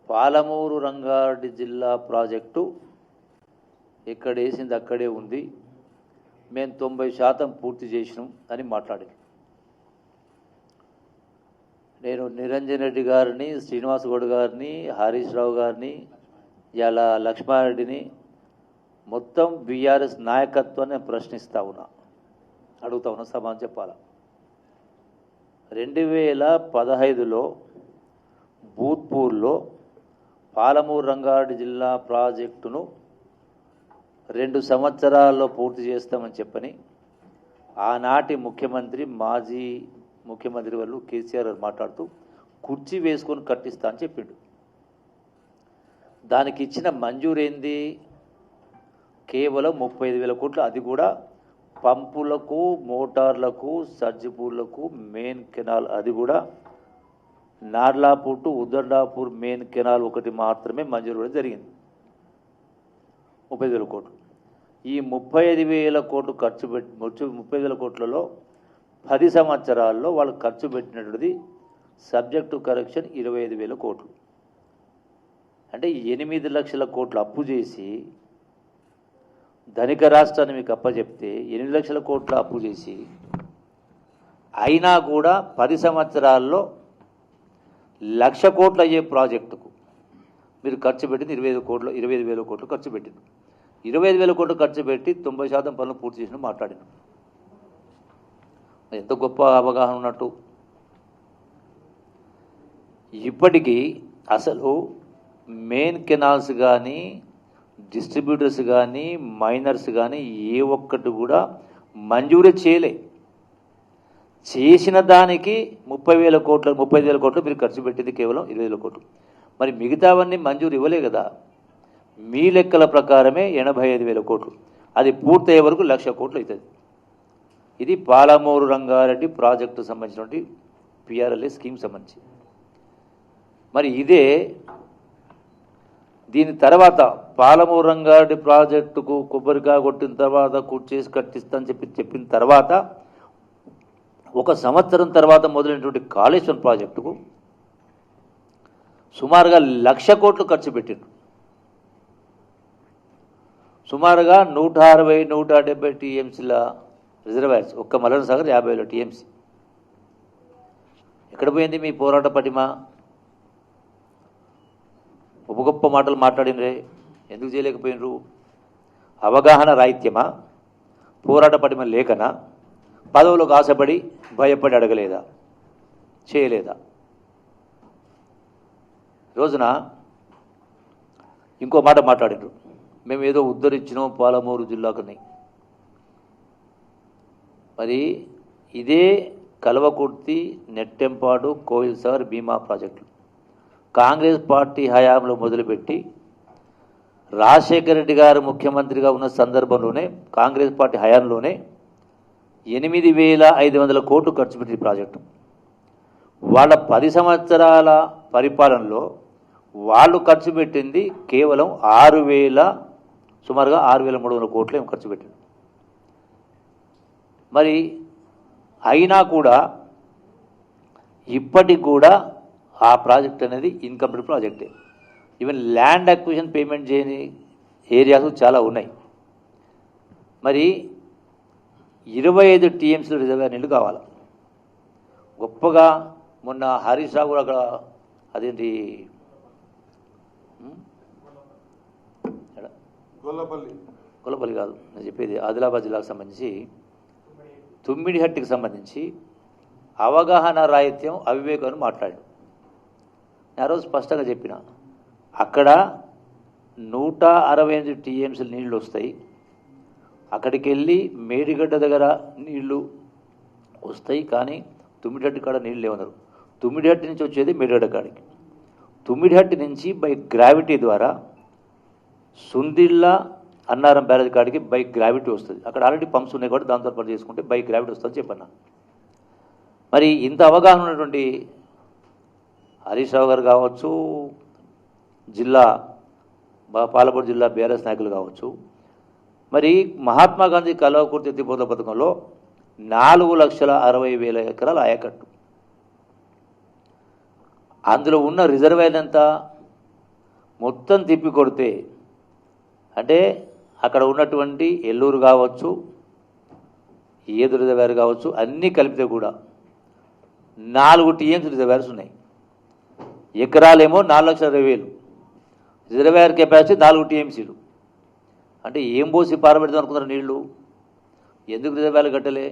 పాలమూరు రంగారెడ్డి జిల్లా ప్రాజెక్టు ఎక్కడ వేసింది అక్కడే ఉంది, మేము 90% పూర్తి చేసినాం అని మాట్లాడింది. నేను నిరంజన్ రెడ్డి గారిని, శ్రీనివాస్ గౌడ్ గారిని, హరీష్ రావు గారిని, ఇలా లక్ష్మారెడ్డిని మొత్తం బీఆర్ఎస్ నాయకత్వాన్ని ప్రశ్నిస్తా ఉన్నా, అడుగుతా ఉన్నా, సమాధానం చెప్పాలా. 2015లో భూత్పూర్లో పాలమూరు రంగారెడ్డి జిల్లా ప్రాజెక్టును 2 సంవత్సరాల్లో పూర్తి చేస్తామని చెప్పని ఆనాటి ముఖ్యమంత్రి, మాజీ ముఖ్యమంత్రి వాళ్ళు కేసీఆర్ మాట్లాడుతూ కుర్చీ వేసుకొని కట్టిస్తా అని చెప్పిండు. దానికి ఇచ్చిన మంజూరేంది కేవలం 35,000 కోట్లు. అది కూడా పంపులకు, మోటార్లకు, సర్జిపూర్లకు, మెయిన్ కెనాల్, అది కూడా Narlapur to Uddandapur main canal ఒకటి మాత్రమే మంజూరు కూడా జరిగింది, 35,000 కోట్లు. ఈ 35,000 కోట్లు ఖర్చు పెట్టి 35,000 కోట్లలో 10 సంవత్సరాల్లో వాళ్ళు ఖర్చు పెట్టినటువంటిది సబ్జెక్ట్ టు కరెక్షన్ 25,000 కోట్లు. అంటే 8 లక్షల కోట్లు అప్పు చేసి ధనిక రాష్ట్రాన్ని మీకు అప్పచెప్తే 8 లక్షల కోట్ల అప్పు చేసి అయినా కూడా 10 సంవత్సరాల్లో 1,00,000 కోట్లు అయ్యే ప్రాజెక్టుకు మీరు ఖర్చు పెట్టింది 25,000 కోట్లు ఖర్చు పెట్టింది. 25,000 కోట్లు ఖర్చు పెట్టి 90% పనులు పూర్తి చేసిన మాట్లాడినాం. ఎంత గొప్ప అవగాహన ఉన్నట్టు. ఇప్పటికీ అసలు మెయిన్ కెనాల్స్ కానీ, డిస్ట్రిబ్యూటర్స్ కానీ, మైనర్స్ కానీ ఏ ఒక్కటి కూడా మంజూరు చేయలే. చేసిన దానికి 30,000 కోట్లు 35,000 కోట్లు మీరు ఖర్చు పెట్టింది కేవలం 20,000 కోట్లు. మరి మిగతావన్నీ మంజూరు ఇవ్వలే కదా. మీ లెక్కల ప్రకారమే 85,000 కోట్లు, అది పూర్తయ్యే వరకు 1,00,000 కోట్లు అవుతుంది. ఇది పాలమూరు రంగారెడ్డి ప్రాజెక్టు సంబంధించినటువంటి పిఆర్ఎల్ఏ స్కీమ్ సంబంధించి. మరి ఇదే దీని తర్వాత పాలమూరు రంగారెడ్డి ప్రాజెక్టుకు కొబ్బరికాయ కొట్టిన తర్వాత కూర్చేసి కట్టిస్తానని చెప్పిన తర్వాత 1 సంవత్సరం తర్వాత మొదలైనటువంటి కాళేశ్వరం ప్రాజెక్టుకు సుమారుగా 1,00,000 కోట్లు ఖర్చు పెట్టిండ్రు. సుమారుగా 160-170 టీఎంసీల రిజర్వాయర్స్, ఒక్క మల్లన్న సాగర్ 50,000 టీఎంసీ. ఎక్కడ పోయింది మీ పోరాట పటిమ? గొప్ప మాటలు మాట్లాడినరే, ఎందుకు చేయలేకపోయినరు? అవగాహన రాహిత్యమా, పోరాట పటిమ లేకనా, పదవులకు ఆశపడి భయపడి అడగలేదా, చేయలేదా? రోజున ఇంకో మాట మాట్లాడినారు, మేము ఏదో ఉద్ధరించినాం పాలమూరు జిల్లాకుని. మరి ఇదే కల్వకుర్తి, నెట్టెంపాడు, కోయిల్ సాగర్, భీమా ప్రాజెక్టులు కాంగ్రెస్ పార్టీ హయాంలో మొదలుపెట్టి రాజశేఖర రెడ్డి గారు ముఖ్యమంత్రిగా ఉన్న సందర్భంలోనే, కాంగ్రెస్ పార్టీ హయాంలోనే 8,500 కోట్లు ఖర్చు పెట్టిన ప్రాజెక్టు. వాళ్ళ 10 సంవత్సరాల పరిపాలనలో వాళ్ళు ఖర్చు పెట్టింది కేవలం సుమారుగా 6,300 కోట్లు ఏమో ఖర్చు పెట్టింది. మరి అయినా కూడా ఇప్పటికి కూడా ఆ ప్రాజెక్ట్ అనేది ఇన్కంప్లీట్ ప్రాజెక్టే. ఈవెన్ ల్యాండ్ అక్విజిషన్ పేమెంట్ చేయని ఏరియాస్ చాలా ఉన్నాయి. మరి 25 టీఎంసీల రిజర్వాయర్ నీళ్ళు కావాలి. గొప్పగా మొన్న హరీష్ రావు కూడా అక్కడ అదేంటి గొల్లపల్లి కాదు నేను చెప్పేది, ఆదిలాబాద్ జిల్లాకు సంబంధించి తుమ్మిడిహట్టికి సంబంధించి అవగాహన రాహిత్యం, అవివేకం అని మాట్లాడాడు. ఆ రోజు స్పష్టంగా చెప్పిన, అక్కడ 168 టీఎంసీలు నీళ్ళు వస్తాయి. అక్కడికి వెళ్ళి మేడిగడ్డ దగ్గర నీళ్లు వస్తాయి, కానీ తుమ్మిడిహట్టి కాడ నీళ్ళు లేవన్నారు. తుమ్మిడిహట్టి నుంచి వచ్చేది మేడిగడ్డ కాడికి. తుమ్మిడిహట్టి నుంచి బై గ్రావిటీ ద్వారా సుందిళ్ళ అన్నారం బ్యారేజ్ కాడికి బై గ్రావిటీ వస్తుంది. అక్కడ ఆల్రెడీ పంప్స్ ఉన్నాయి కాబట్టి దాంతో పాటు చేసుకుంటే బై గ్రావిటీ వస్తుందని చెప్పన్నా. మరి ఇంత అవగాహన ఉన్నటువంటి హరీష్ రావు గారు కావచ్చు, పాలమూరు జిల్లా బీఆర్ఎస్ నాయకులు కావచ్చు, మరి మహాత్మా గాంధీ కల్వకుర్తి ఎత్తిపోతల పథకంలో 4,60,000 ఎకరాల ఆయకట్టు, అందులో ఉన్న రిజర్వాయర్ ఎంత మొత్తం తిప్పి కొడితే అంటే అక్కడ ఉన్నటువంటి ఎల్లూరు కావచ్చు, ఏదు రిజర్వాయర్ కావచ్చు, అన్నీ కలిపితే కూడా 4 టీఎంసీ రిజర్వాయర్స్ ఉన్నాయి. ఎకరాలేమో 4,20,000, రిజర్వాయర్ కెపాసిటీ 4 టీఎంసీలు. అంటే ఏం పోసి పారబెడదాం అనుకున్నారు నీళ్లు? ఎందుకు రిజర్వాయర్లు కట్టలే?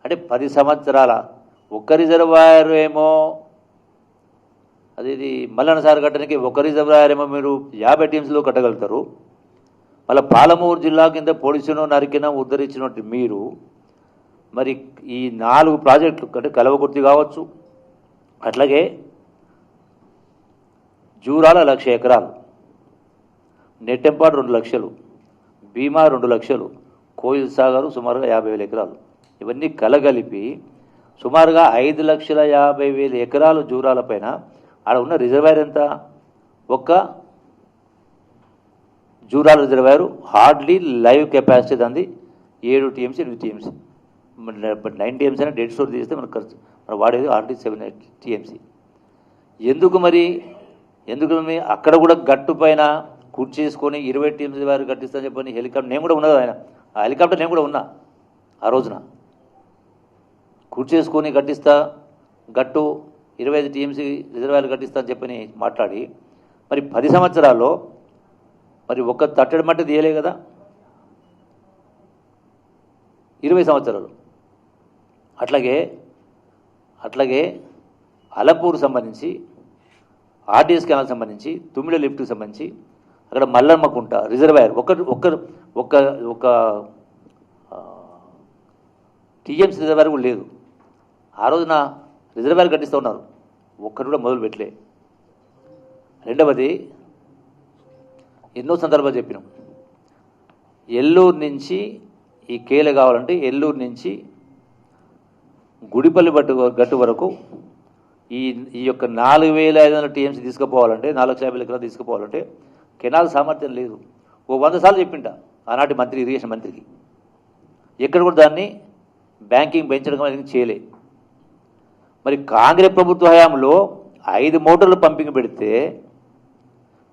అంటే 10 సంవత్సరాల ఒక్క రిజర్వాయర్ ఏమో అది మల్లన్న సార్ కట్టడానికి ఒక రిజర్వాయర్ ఏమో మీరు 50 టీఎంసీలో కట్టగలుగుతారు. మళ్ళీ పాలమూరు జిల్లా కింద పొడిచినో నరికినా ఉద్ధరించినట్టు మీరు మరి ఈ 4 ప్రాజెక్టులు అంటే కలవకుర్తి కావచ్చు, అట్లాగే జూరాల 1,00,000 ఎకరాలు, నెట్టెంపాడు 2 లక్షలు, భీమా 2 లక్షలు, కోయిల్ సాగరు సుమారుగా 50,000 ఎకరాలు, ఇవన్నీ కలగలిపి సుమారుగా 5,50,000 ఎకరాలు జూరాల పైన ఆడ ఉన్న రిజర్వాయర్ ఎంత? ఒక్క Jurala reservoir hardly live capacity దాన్ని 7 టీఎంసీ 8 టీఎంసీ, 9 టీఎంసీ అయినా డెడ్ స్టోర్ చేస్తే మనకు ఖర్చు మనం వాడేది హార్డ్లీ 7 టీఎంసీ. ఎందుకు మరి అక్కడ కూడా గట్టు పైన కూర్చేసుకొని 20 టీఎంసీ వారు కట్టిస్తాను చెప్పని హెలికాప్టర్ నేను కూడా ఉన్నది, ఆయన ఆ హెలికాప్టర్ నేను కూడా ఉన్నా ఆ రోజున. కూర్చేసుకొని కట్టిస్తా, గట్టు 25 టీఎంసీ రిజర్వాయర్లు కట్టిస్తా అని చెప్పని మాట్లాడి మరి 10 సంవత్సరాల్లో మరి ఒక్క తట్టడి మట్టి తీయలే కదా. 20 సంవత్సరాలు. అట్లాగే అలపూర్ సంబంధించి, ఆర్డీఎస్ కెనాల్ సంబంధించి, తుమ్మిడి లిఫ్ట్కి సంబంధించి అక్కడ మల్లమ్మకుంట రిజర్వాయర్ ఒక టీఎంసీ రిజర్వాయర్ కూడా లేదు. ఆ రోజున రిజర్వాయర్ కట్టిస్తూ ఉన్నారు, ఒక్కరు కూడా మొదలు పెట్టలే. రెండవది ఎన్నో సందర్భాలు చెప్పినాం, ఎల్లూరు నుంచి ఈ కేల కావాలంటే ఎల్లూరు నుంచి గుడిపల్లి గట్టు వరకు ఈ యొక్క 4,500 టీఎంసీ తీసుకుపోవాలంటే, 4,50,000 ఎకరాలు తీసుకుపోవాలంటే కెనాల్ సామర్థ్యం లేదు. 100 సార్లు చెప్పింట ఆనాటి మంత్రి, ఇరిగేషన్ మంత్రికి. ఎక్కడ కూడా దాన్ని బ్యాంకింగ్ పెంచడం అనేది చేయలే. మరి కాంగ్రెస్ ప్రభుత్వ హయాంలో 5 మోటార్లు పంపింగ్ పెడితే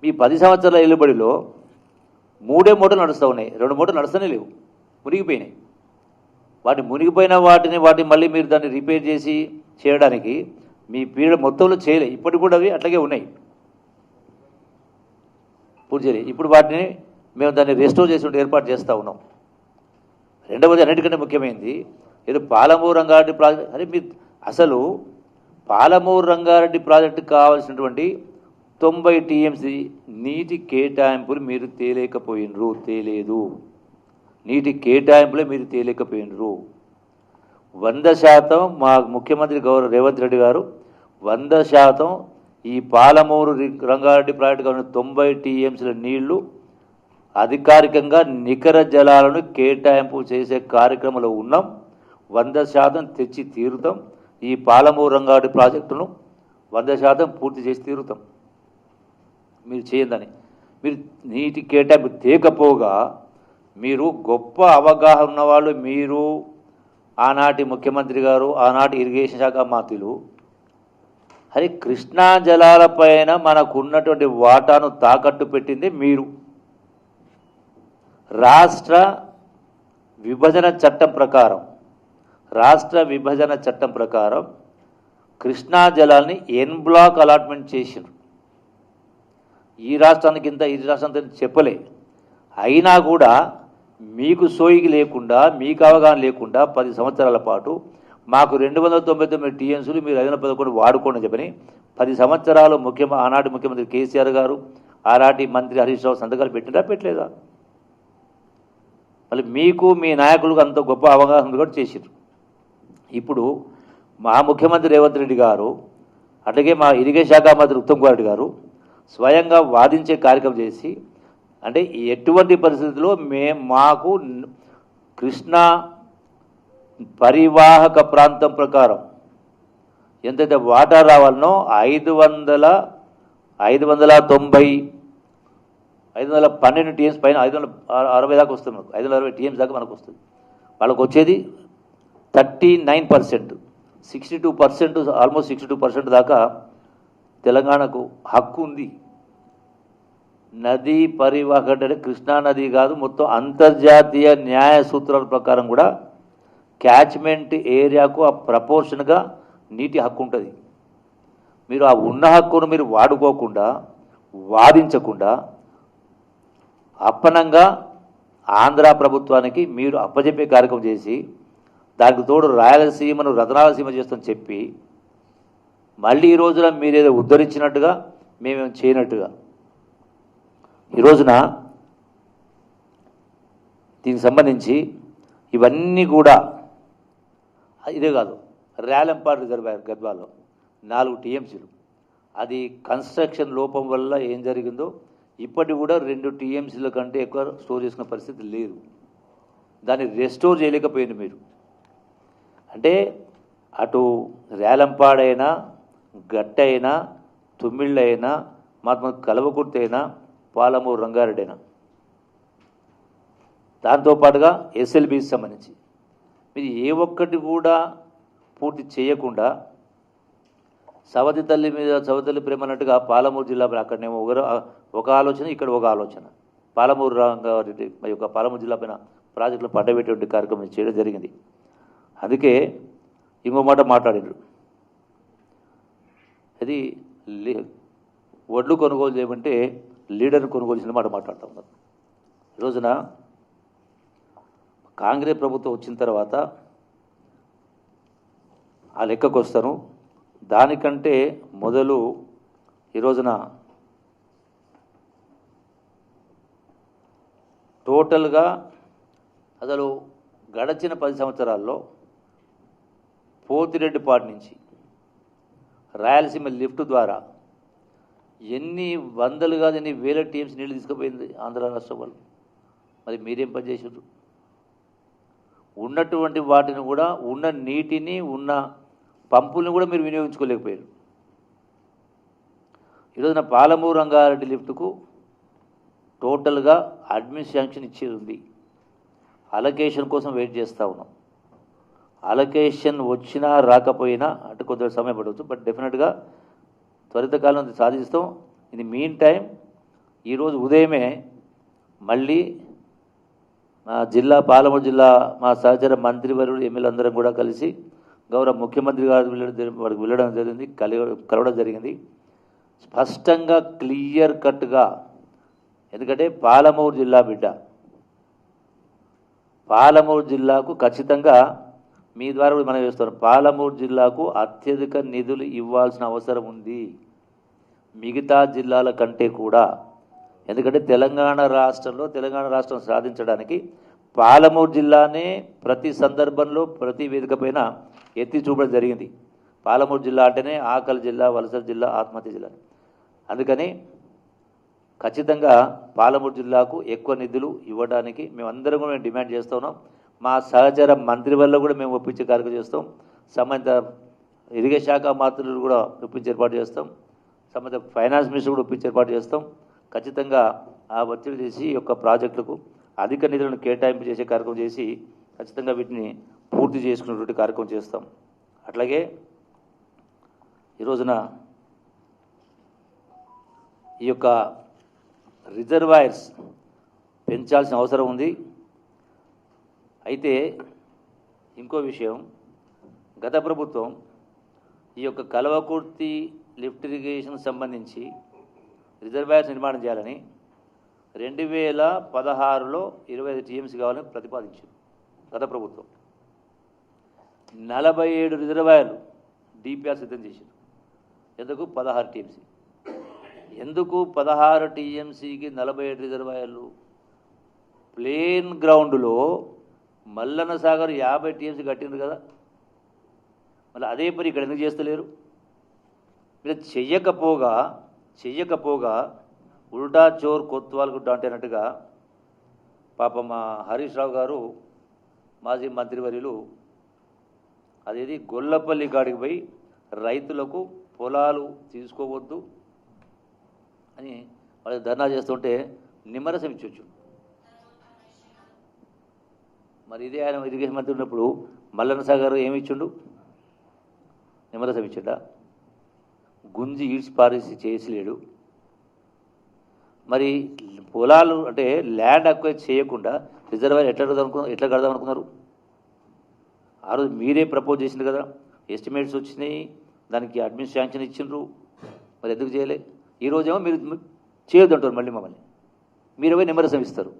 మీ 10 సంవత్సరాల ఎల్లుబడిలో 3 మోటార్లు నడుస్తూ ఉన్నాయి, 2 మోటార్లు నడుస్తూనే లేవు, మునిగిపోయినాయి. మునిగిపోయిన వాటిని మళ్ళీ మీరు దాన్ని రిపేర్ చేసి చేయడానికి మీ పీరియడ్ మొత్తంలో చేయలే. ఇప్పటికి కూడా అవి అట్లాగే ఉన్నాయి, పూర్తి చేయలేదు. ఇప్పుడు వాటిని మేము దాన్ని రెస్టోర్ చేసి ఏర్పాటు చేస్తూ ఉన్నాం. రెండవది అన్నిటికంటే ముఖ్యమైనది ఏదో పాలమూరు రంగారెడ్డి ప్రాజెక్ట్. అరే మీరు అసలు పాలమూరు రంగారెడ్డి ప్రాజెక్టుకు కావాల్సినటువంటి 90 టీఎంసీ నీటి కేటాయింపులు మీరు తేలేదు. నీటి కేటాయింపులే మీరు తేలేకపోయినరు. 100% మా ముఖ్యమంత్రి గౌరవ రేవంత్ రెడ్డి గారు 100% ఈ పాలమూరు రంగారెడ్డి ప్రాజెక్టు కావాలని 90 టీఎంసీల నీళ్లు అధికారికంగా నికర జలాలను కేటాయింపు చేసే కార్యక్రమంలో ఉన్నాం. 100% తెచ్చి తీరుతాం. ఈ పాలమూరు రంగారెడ్డి ప్రాజెక్టును 100% పూర్తి చేసి తీరుతాం. మీరు చేయందని, మీరు నీటి కేటాయింపు తేకపోగా మీరు గొప్ప అవగాహన ఉన్నవాళ్ళు, మీరు ఆనాటి ముఖ్యమంత్రి గారు, ఆనాటి ఇరిగేషన్ శాఖ మంత్రులు, అది కృష్ణా జలాలపైన మనకున్నటువంటి వాటాను తాకట్టు పెట్టింది మీరు. రాష్ట్ర విభజన చట్టం ప్రకారం కృష్ణా జలాల్ని ఎన్ బ్లాక్ అలాట్మెంట్ చేసిండ్రు. ఈ రాష్ట్రానికి ఇంత, ఈ రాష్ట్రానికి చెప్పలే. అయినా కూడా మీకు సోయికి లేకుండా, మీకు అవగాహన లేకుండా 10 సంవత్సరాల పాటు మాకు 299 టీఎంసీలు మీరు 511 వాడుకోండి చెప్పని 10 సంవత్సరాలు ఆనాటి ముఖ్యమంత్రి కేసీఆర్ గారు, ఆనాటి మంత్రి హరీష్ రావు సంతకాలు పెట్టలేదా? మళ్ళీ మీకు మీ నాయకులకు అంత గొప్ప అవగాహన కూడా చేసారు. ఇప్పుడు మా ముఖ్యమంత్రి రేవంత్ రెడ్డి గారు, అట్లాగే మా ఇరిగేషన్ శాఖ మంత్రి ఉత్తమ్ కుమార్ రెడ్డి గారు స్వయంగా వాదించే కార్యక్రమం చేసి, అంటే ఎటువంటి పరిస్థితుల్లో మాకు కృష్ణా పరివాహక ప్రాంతం ప్రకారం ఎంతైతే వాటర్ రావాలనో 512 టీఎంస్ పైన 560 దాకా వస్తుంది. మనకు 560 టీఎంస్ దాకా మనకు వస్తుంది. వాళ్ళకు వచ్చేది 39%, 62%, ఆల్మోస్ట్ 62% దాకా తెలంగాణకు హక్కు ఉంది. నదీ పరివాహక అంటే కృష్ణా నది కాదు, మొత్తం అంతర్జాతీయ న్యాయ సూత్రాల ప్రకారం కూడా క్యాచ్మెంట్ ఏరియాకు ఆ ప్రపోర్షన్గా నీటి హక్కు ఉంటుంది. మీరు ఆ ఉన్న హక్కును మీరు వాడుకోకుండా, వాదించకుండా అప్పనంగా ఆంధ్ర ప్రభుత్వానికి మీరు అప్పచెప్పే కార్యక్రమం చేసి, దానికి తోడు రాయలసీమను రతనాలసీమ చేస్తామని చెప్పి, మళ్ళీ ఈ రోజున మీరేదో ఉద్ధరించినట్టుగా మేమేం చేయనట్టుగా ఈ రోజున దీనికి సంబంధించి ఇవన్నీ కూడా ఇదే కాదు, రేలంపాడు రిజర్వాయర్ గద్వాలో 4 టీఎంసీలు, అది కన్స్ట్రక్షన్ లోపం వల్ల ఏం జరిగిందో ఇప్పటి కూడా 2 టీఎంసీల కంటే ఎక్కువ స్టోర్ చేసుకునే పరిస్థితి లేదు. దాన్ని రెస్టోర్ చేయలేకపోయింది మీరు. అంటే అటు రేలంపాడైనా, గట్టైనా, తుమ్మిళ్ళైనా, మాత్రం కలవకుర్తి అయినా, పాలమూరు రంగారెడ్డి అయినా, దాంతోపాటుగా ఎస్ఎల్బికి సంబంధించి మీరు ఏ ఒక్కటి కూడా పూర్తి చేయకుండా సవతి తల్లి మీద సవతి ప్రేమ అన్నట్టుగా పాలమూరు జిల్లా అక్కడనేమో ఒక ఆలోచన, ఇక్కడ ఒక ఆలోచన. పాలమూరు రంగారెడ్డి యొక్క పాలమూరు జిల్లా పైన ప్రాజెక్టులు పడ్డబెట్టే కార్యక్రమం చేయడం జరిగింది. అందుకే ఇంకో మాట మాట్లాడారు, అది వడ్లు కొనుగోలు చేయమంటే లీడర్ని కొనుగోలు చేసిన మాట మాట్లాడుతూ ఉన్నారు. ఈ రోజున కాంగ్రెస్ ప్రభుత్వం వచ్చిన తర్వాత ఆ లెక్కకు వస్తాను. దానికంటే మొదలు ఈ రోజున టోటల్గా అసలు గడచిన 10 సంవత్సరాల్లో పోతిరెడ్డిపాటి నుంచి రాయలసీమ లిఫ్ట్ ద్వారా ఎన్ని వందలు కాదు ఎన్ని వేల టీమ్స్ నీళ్ళు తీసుకుపోయింది ఆంధ్ర రాష్ట్రం వాళ్ళు. మరి మీరేం పని చేసారు? ఉన్నటువంటి వాటిని కూడా, ఉన్న నీటిని, ఉన్న పంపులను కూడా మీరు వినియోగించుకోలేకపోయారు. ఈరోజున పాలమూరు రంగారెడ్డి లిఫ్ట్కు టోటల్గా అడ్మిన్ శాంక్షన్ ఇచ్చేది ఉంది. అలొకేషన్ కోసం వెయిట్ చేస్తూ ఉన్నాం. అలొకేషన్ వచ్చినా రాకపోయినా అంటే కొంత సమయం పడవచ్చు, బట్ డెఫినెట్గా త్వరితకాలం సాధిస్తాం. ఇది మీన్ టైం ఈరోజు ఉదయమే మళ్ళీ మా జిల్లా పాలమూరు జిల్లా మా సహచర మంత్రివర్యులు ఎమ్మెల్యే అందరం కూడా కలిసి గౌరవ ముఖ్యమంత్రి గారు వాడికి వెళ్ళడం జరిగింది, కలవడం జరిగింది. స్పష్టంగా క్లియర్ కట్గా, ఎందుకంటే పాలమూరు జిల్లా బిడ్డ, పాలమూరు జిల్లాకు ఖచ్చితంగా మీ ద్వారా కూడా మనం చేస్తున్నాం. పాలమూరు జిల్లాకు అత్యధిక నిధులు ఇవ్వాల్సిన అవసరం ఉంది మిగతా జిల్లాల కంటే కూడా. ఎందుకంటే తెలంగాణ రాష్ట్రం సాధించడానికి పాలమూరు జిల్లానే ప్రతి సందర్భంలో ప్రతి వేదిక పైన ఎత్తి చూపడం జరిగింది. పాలమూరు జిల్లా అంటేనే ఆకలి జిల్లా, వలస జిల్లా, ఆత్మహత్య జిల్లా. అందుకని ఖచ్చితంగా పాలమూరు జిల్లాకు ఎక్కువ నిధులు ఇవ్వడానికి మేమందరం కూడా మేము డిమాండ్ చేస్తూ ఉన్నాం. మా సహచర మంత్రి వల్ల కూడా మేము ఒప్పించే కార్యక్రమం చేస్తాం. సంబంధిత ఇరిగేషన్ శాఖ మంత్రులు కూడా ఒప్పించే ఏర్పాటు చేస్తాం. సంబంధిత ఫైనాన్స్ మినిస్టర్ కూడా ఒప్పించే ఏర్పాటు చేస్తాం. ఖచ్చితంగా ఆ ఒత్తిడి చేసి ఈ యొక్క ప్రాజెక్టులకు అధిక నిధులను కేటాయింపు చేసే కార్యక్రమం చేసి ఖచ్చితంగా వీటిని పూర్తి చేసుకునేటువంటి కార్యక్రమం చేస్తాం. అట్లాగే ఈ రోజున ఈ యొక్క రిజర్వాయర్స్ పెంచాల్సిన అవసరం ఉంది. అయితే ఇంకో విషయం, గత ప్రభుత్వం ఈ యొక్క కల్వకుర్తి లిఫ్ట్ ఇరిగేషన్ సంబంధించి రిజర్వాయర్స్ నిర్మాణం చేయాలని 2016లో 25 టీఎంసీ కావాలని ప్రతిపాదించింది గత ప్రభుత్వం. 47 రిజర్వాయర్లు డిపిఆర్ సిద్ధం చేశారు. ఎందుకు 16 టీఎంసీ? ఎందుకు 16 టీఎంసీకి 47 రిజర్వాయర్లు? ప్లేన్ గ్రౌండ్లో మల్లన్న సాగర్ 50 టీఎంసీ కట్టింది కదా, మళ్ళీ అదే పని ఇక్కడ ఎందుకు చేస్తలేరు? మీరు చెయ్యకపోగా ఉల్టా చోర్ కొత్వాల్ గుడ్డ అంటే అన్నట్టుగా పాప మా హరీష్ రావు గారు మాజీ మంత్రివర్యులు అదేది గొల్లపల్లి కాడికి పోయి రైతులకు పొలాలు తీసుకోవద్దు అని వాళ్ళకి ధర్నా చేస్తుంటే నిమ్మరసం ఇచ్చొచ్చు. మరి ఇదే ఆయన ఇరిగేషన్ మంత్రి ఉన్నప్పుడు మల్లన్న సాగర్ ఏమి ఇచ్చిండు? నిమ్మరసం ఇచ్చిండా? గుంజి ఈడ్చి పారేసి చేసిలేడు. మరి పొలాలు అంటే ల్యాండ్ అక్వైర్ చేయకుండా రిజర్వాయర్ ఎట్లా కడదాం అనుకున్నారు? ఆ రోజు మీరే ప్రపోజ్ చేసింది కదా, ఎస్టిమేట్స్ వచ్చినాయి, దానికి అడ్మిన్ శాంక్షన్ ఇచ్చిండ్రు, మరి ఎందుకు చేయలే? ఈరోజేమో మీరు చేయొద్దు అంటారు మళ్ళీ మమ్మల్ని, మీరు పోయి నిమ్మరసం ఇస్తారు.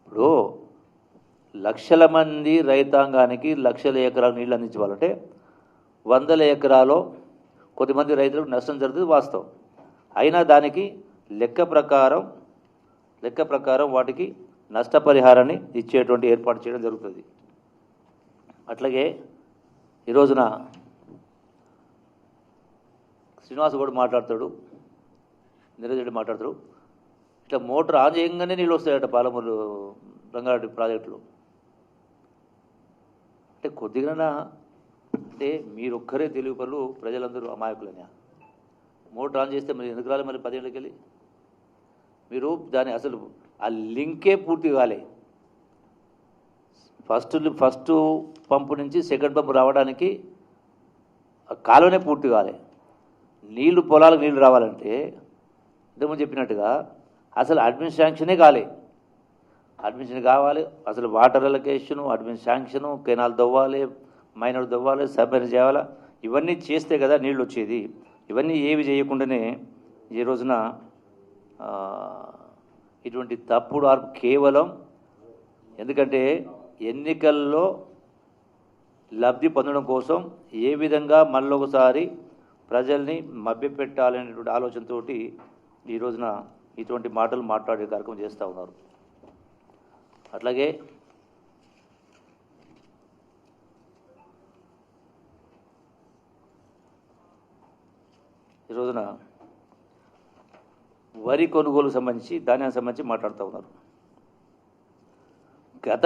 ఇప్పుడు లక్షల మంది రైతాంగానికి లక్షల ఎకరాలు నీళ్ళు అందించాలంటే 100 ఎకరాలో కొద్దిమంది రైతులకు నష్టం జరుగుతుంది వాస్తవం. అయినా దానికి లెక్క ప్రకారం వాటికి నష్టపరిహారాన్ని ఇచ్చేటువంటి ఏర్పాటు చేయడం జరుగుతుంది. అట్లాగే ఈ రోజున శ్రీనివాస్ కూడా మాట్లాడతాడు, నీరజ్ రెడ్డి మాట్లాడతాడు, ఇట్లా మోటార్ ఆన్ చేయగానే నీళ్ళు వస్తాయట పాలమూరు రంగారెడ్డి ప్రాజెక్టులో. అంటే కొద్దిగా అంటే మీరొక్కరే తెలివి పనులు, ప్రజలందరూ అమాయకులని. మోటార్ ఆన్ చేస్తే మరి ఎందుకు రాలే మరి 10 ఏళ్ళకి వెళ్ళి? మీరు దాని అసలు ఆ లింకే పూర్తి కాలే. ఫస్ట్ పంపు నుంచి సెకండ్ పంపు రావడానికి కాలువనే పూర్తి కాలే. నీళ్లు పొలాలకు నీళ్లు రావాలంటే ఇంతకుముందు చెప్పినట్టుగా అసలు అడ్మిన్ శాంక్షనే కాలే. అడ్మిషన్ కావాలి, అసలు water allocation, admin sanction, canal దవ్వాలి, మైనర్ దవ్వాలి, సబ్మెర్జ్ చేయాలా, ఇవన్నీ చేస్తే కదా నీళ్ళు వచ్చేది. ఇవన్నీ ఏవి చేయకుండానే ఈ రోజున ఇటువంటి తప్పుడు కేవలం ఎందుకంటే ఎన్నికల్లో లబ్ధి పొందడం కోసం ఏ విధంగా మళ్ళొకసారి ప్రజల్ని మభ్యపెట్టాలనేటువంటి ఆలోచనతో ఈ రోజున ఇటువంటి మాటలు మాట్లాడే కార్యక్రమం చేస్తూ ఉన్నారు. అట్లాగే ఈ రోజున వరి కొనుగోలుకు సంబంధించి ధాన్యానికి సంబంధించి మాట్లాడుతూ ఉన్నారు. గత